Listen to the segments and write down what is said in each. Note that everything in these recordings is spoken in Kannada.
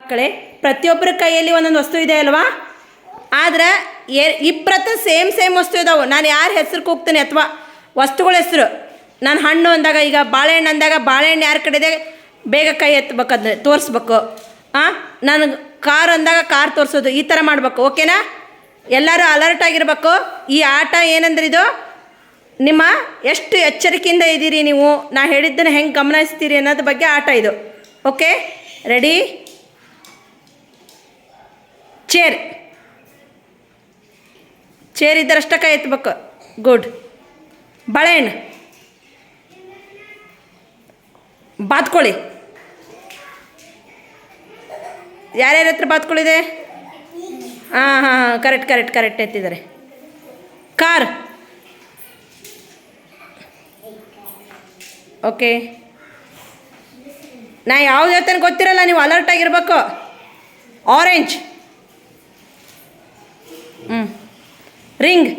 ಮಕ್ಕಳೇ, ಪ್ರತಿಯೊಬ್ಬರ ಕೈಯಲ್ಲಿ ಒಂದೊಂದು ವಸ್ತು ಇದೆ ಅಲ್ವಾ? ಆದ್ರೆ ಇಬ್ಬರತ್ರ ಸೇಮ್ ವಸ್ತು ಇದಾವೆ. ನಾನು ಯಾರ ಹೆಸರು ಕೂಗ್ತೀನಿ ಅಥವಾ ವಸ್ತುಗಳ ಹೆಸರು, ನಾನು ಹಣ್ಣು ಅಂದಾಗ, ಈಗ ಬಾಳೆಹಣ್ಣು ಅಂದಾಗ ಬಾಳೆಹಣ್ಣು ಯಾರ ಕಡೆ ಇದೆ ಬೇಗ ಕೈ ಎತ್ತಬೇಕು, ಅದನ್ನ ತೋರಿಸ್ಬೇಕು. ನಾನು ಕಾರ್ ಅಂದಾಗ ಕಾರ್ ತೋರಿಸೋದು, ಈ ಥರ ಮಾಡಬೇಕು. ಓಕೆನಾ? ಎಲ್ಲರೂ ಅಲರ್ಟ್ ಆಗಿರ್ಬೇಕು. ಈ ಆಟ ಏನಂದ್ರೆ ಇದು ನಿಮ್ಮ ಎಷ್ಟು ಎಚ್ಚರಿಕೆಯಿಂದ ಇದ್ದೀರಿ ನೀವು, ನಾ ಹೇಳಿದ್ದನ್ನು ಹೆಂಗೆ ಗಮನಿಸ್ತೀರಿ ಅನ್ನೋದ್ರ ಬಗ್ಗೆ ಆಟ ಇದು. Okay, ready? ಚೇರ್ ಇದ್ದರಷ್ಟ ಕೈ ಎತ್ತಬೇಕು. ಗುಡ್. ಬಾಳೆಹಣ್ಣು, ಬಾತ್ಕೊಳ್ಳಿ. ಯಾರ್ಯಾರ ಹತ್ರ ಬಾತ್ಕೊಳ್ಳಿದೆ? ಹಾಂ ಕರೆಕ್ಟ್ ಎತ್ತಿದ್ದಾರೆ. ಕಾರ್. ಓಕೆ, ನಾ ಯಾವ್ದು ಹೇಳ್ತೇನೆ ಗೊತ್ತಿರಲ್ಲ, ನೀವು ಅಲರ್ಟ್ ಆಗಿರ್ಬೇಕು. ಆರೆಂಜ್. ರಿಂಗ್.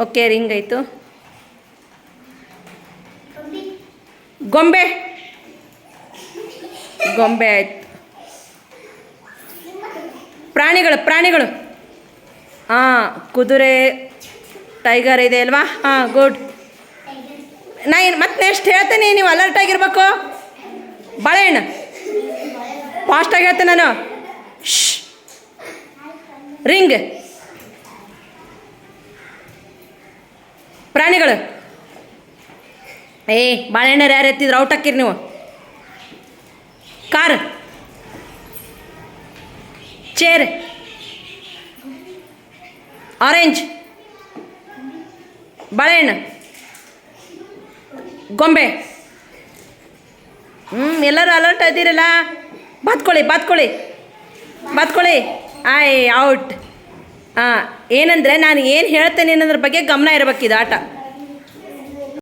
ಓಕೆ, ರಿಂಗ್ ಆಯಿತು. ಗೊಂಬೆ ಆಯಿತು. ಪ್ರಾಣಿಗಳು. ಹಾಂ, ಕುದುರೆ, ಟೈಗರ್ ಇದೆ ಅಲ್ವಾ? ಹಾಂ, ಗುಡ್. ನಾ ಮತ್ತೆ ನೆಕ್ಸ್ಟ್ ಹೇಳ್ತೇನೆ, ನೀವು ಅಲರ್ಟ್ ಆಗಿರ್ಬೇಕು. ಬಾಳೆಹಣ್ಣು ಫಾಸ್ಟಾಗಿ ಹೇಳ್ತೇನೆ ನಾನು. ರಿಂಗ್. ಪ್ರಾಣಿಗಳು. ಬಾಳೆಹಣ್ಣರು ಯಾರು ಎತ್ತಿದ್ರು ಔಟ್ ಹಾಕಿರಿ ನೀವು. ಕಾರ್, ಚೇರ್, ಆರೆಂಜ್, ಬಾಳೆಹಣ್ಣು, ಗೊಂಬೆ. ಎಲ್ಲರೂ ಅಲರ್ಟ್ ಇದ್ದೀರಲ್ಲ. ಬಾತ್ಕೊಳ್ಳಿ. ಔಟ್. ಏನಂದರೆ ನಾನು ಏನು ಹೇಳ್ತೇನೆ ಅನ್ನೋದ್ರ ಬಗ್ಗೆ ಗಮನ ಇರಬೇಕಿದು ಆಟ.